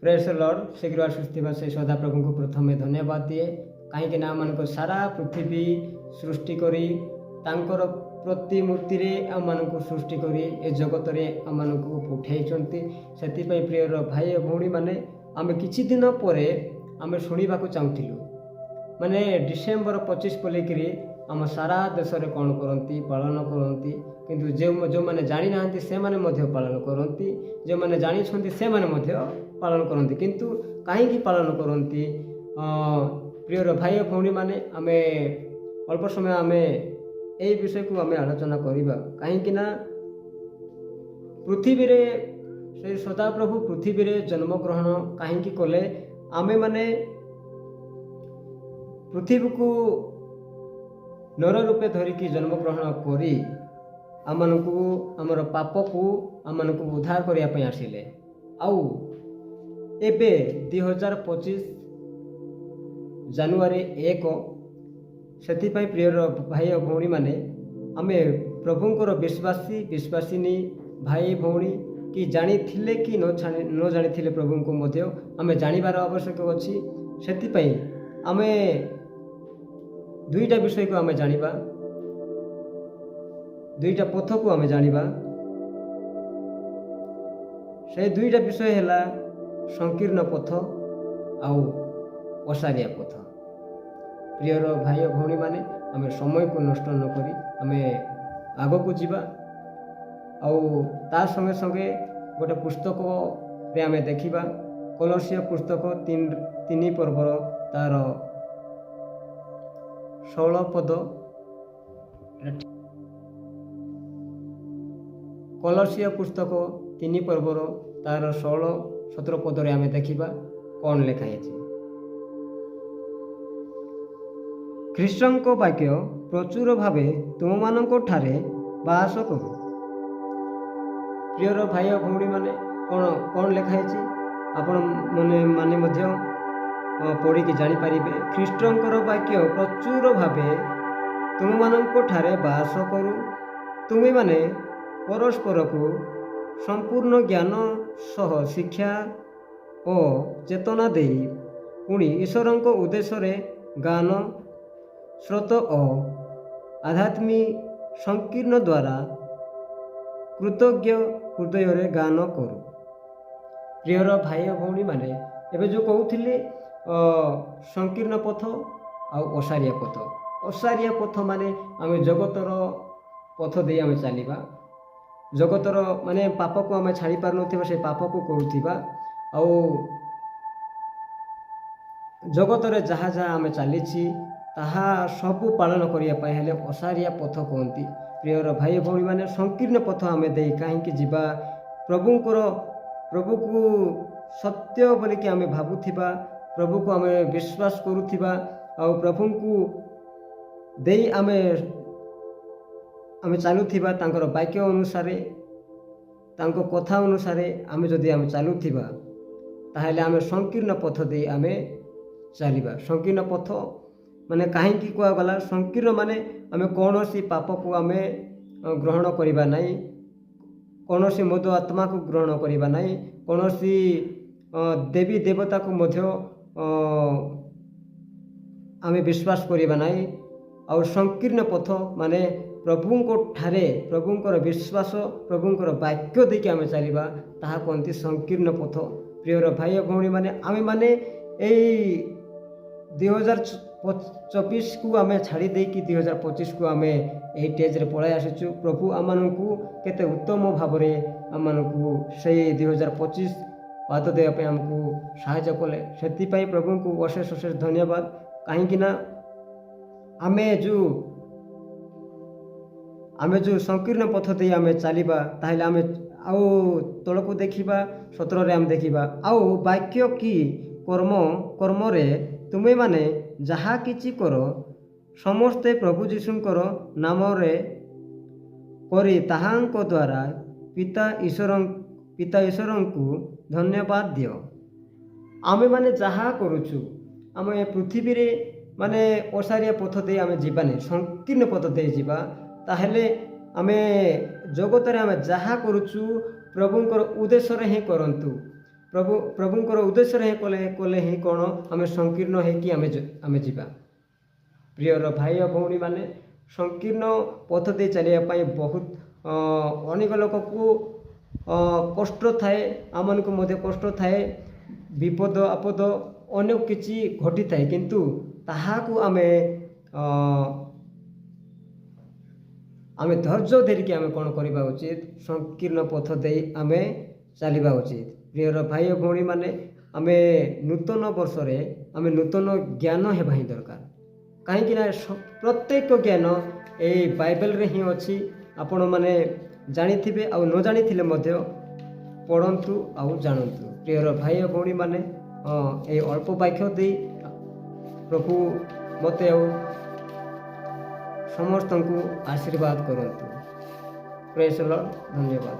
Praise the Lord शीघ्र आसुथिबा से सदा प्रभु को प्रथमे धन्यवाद दिए कहीं ना आम सारा पृथ्वी सृष्टि करी तांकर प्रतिमूर्ति रे आम सृष्टि करी ए जगत रे आम पठे से प्रियर भाई भौणी मैंने आम किछि दिन पर आम शुणा चाहूँ माने डिसेम्बर 25 बोलिकी आम सारा देश में कौन करती पालन करती किंतु जो मैंने जानी ना से माने पालन करती जो मैंने जानी से माने पालन करती किंतु कहीं पालन करती प्रियर भाई भौणी मैंने आम अल्प समय आम यही विषय को आम आलोचना करवा कहीं पृथ्वी रे से सदाप्रभु पृथ्वी रे जन्म ग्रहण कहीं कले आमे माने पृथ्वी को नर रूपे धरिकी जन्म ग्रहण करी आमनकु आमर पाप को आमनकु उद्धार करने आसिले आउ एबे 2025 जानुआरी 1 से प्रियर भाई भौणी माने आमे प्रभुंकर विश्वासिनी भाई भौणी कि जानी थिले कि न जानी थिले प्रभु को मध्य आमे जानिबार आवश्यक अछि सेति आमे दुईटा विषय को आमे जानिबा दुईटा पथ को आमे जानिबा से दुईटा विषय हैला संकीर्ण पथ आउ ओसारिया पथ प्रियर भाई भौणी माने आमे समय को नष्ट न करी आमे आग को जीवा आउ ता संगे संगे गोटे पुस्तक रे आमे देखिबा कलसीय पुस्तक 3 पर्वर तार 16 पद कलसीय पुस्तक 3 पर्वर तार 16-17 पद रे आमे देखिबा कौन लेखा है ख्रीष्टन को वाक्य प्रचुर भावे तुम मानक ठारे बास करू प्रियर भाई भौणी माने कौन कौन लिखाई आपण माने पढ़ी जानी पारिबे ख्रीष्टंकर वाक्य प्रचुर भावे तुम मानक ठारे बास करू तुमे माने परस्पर को संपूर्ण ज्ञान सह शिक्षा और चेतना दे पुणी ईश्वरंक उद्देश्य रे गान स्रोत और आध्यात्मिक संकीर्ण द्वारा कृतज्ञ हृदय रे गान करू प्रियर भाई भौणी माने एबे जो कहूथिले संकीर्ण पथ ओसारिया पथ माने आमे जगतर पथ दे आमे चलिबा जगतर माने पाप को आमे छाड़ी पार नथिबा से पाप को करूथिबा आउ जगतर जहाँ जहाँ आमे चलीछि ताहा सबु पालन करिया पाए हेले ओसारिया पथ कहंती प्रियर भाई भौणी माने संकीर्ण पथ आमे दे कहीं जीवा प्रभु को सत्य बोलिकी आमे भाबुथिबा प्रभु को आमे विश्वास करुथिबा आ प्रभु को दे आमे चलुथिबा तांकर वाक्य अनुसार तांको कथा अनुसार आमे जदि आमे चलुथिबा ताहेले आमे संकीर्ण पथ दे आमे चलिबा संकीर्ण पथ माने कहीं कुआ गला संकीर्ण माने आमे कौनसी पाप को आमे ग्रहण करिबा नहीं कौनसी मद आत्मा को ग्रहण करिबा नहीं कौनसी देवी देवता को मध्य आमे विश्वास करिबा नहीं और संकीर्ण पथ माने प्रभुंको ठारे प्रभुंकर विश्वास प्रभुंकर वाक्य देखि आमे चलिबा ताहा कोनती संकीर्ण पथ प्रियर भाई भौणी माने आमे माने एई 2024 को आमे छाड़ी देकी 2025 को आमे एही टेज रे पळाई आसीचु प्रभु आमानकु केते उत्तम भाव रे आमानकु से 2025 पाद देवा पे हमको सहायता कले सेति पई प्रभु को अशेष अशेष धन्यवाद कहीं ना आमे जो संकीर्ण पथ दे आमे चलिबा ताहेले आमे आउ तळको देखिबा 17 रे आमे देखिबा आउ वाक्य की कर्म रे तुमे माने जहा किछि करो समस्ते प्रभु जीशुंकर नाम रे करी ताहांक द्वारा पिता ईश्वर को धन्यवाद दियो आमे माने जहा करूछु आमे पृथ्वी रे माने ओसारिया पथ दे आमे जीवानी संकीर्ण पथ दे जीवा ताहेले आमे जगत रे आमे जहा करूछु प्रभुंकर उद्देश्य रे ही करंतु ପ୍ରଭୁଙ୍କର ଉଦ୍ଦେଶ୍ୟରେ ହିଁ କଲେ ହିଁ କ'ଣ ଆମେ ସଂକୀର୍ଣ୍ଣ ହେଇକି ଆମେ ଯିବା। ପ୍ରିୟର ଭାଇ ଓ ଭଉଣୀମାନେ, ସଂକୀର୍ଣ୍ଣ ପଥ ଦେଇ ଚାଲିବା ପାଇଁ ବହୁତ ଅନେକ ଲୋକକୁ କଷ୍ଟ ଥାଏ, ଆମମାନଙ୍କୁ ମଧ୍ୟ କଷ୍ଟ ଥାଏ, ବିପଦ ଆପଦ ଅନେକ କିଛି ଘଟିଥାଏ, କିନ୍ତୁ ତାହାକୁ ଆମେ ଧୈର୍ଯ୍ୟ ଧରିକି ଆମେ କ'ଣ କରିବା ଉଚିତ? ସଂକୀର୍ଣ୍ଣ ପଥ ଦେଇ ଆମେ ଚାଲିବା ଉଚିତ। ପ୍ରିୟର ଭାଇ ଓ ଭଉଣୀମାନେ, ଆମେ ନୂତନ ବର୍ଷରେ ଆମେ ନୂତନ ଜ୍ଞାନ ହେବା ହିଁ ଦରକାର। କାହିଁକି ନା ପ୍ରତ୍ୟେକ ଜ୍ଞାନ ଏଇ ବାଇବେଲରେ ହିଁ ଅଛି। ଆପଣମାନେ ଜାଣିଥିବେ, ଆଉ ନ ଜାଣିଥିଲେ ମଧ୍ୟ ପଢ଼ନ୍ତୁ ଆଉ ଜାଣନ୍ତୁ। ପ୍ରିୟର ଭାଇ ଓ ଭଉଣୀମାନେ, ଏଇ ଅଳ୍ପ ବାକ୍ୟ ଦେଇ ପ୍ରଭୁ ମୋତେ ଆଉ ସମସ୍ତଙ୍କୁ ଆଶୀର୍ବାଦ କରନ୍ତୁ। ପ୍ରେଜ୍ ଦ ଲର୍ଡ। ଧନ୍ୟବାଦ।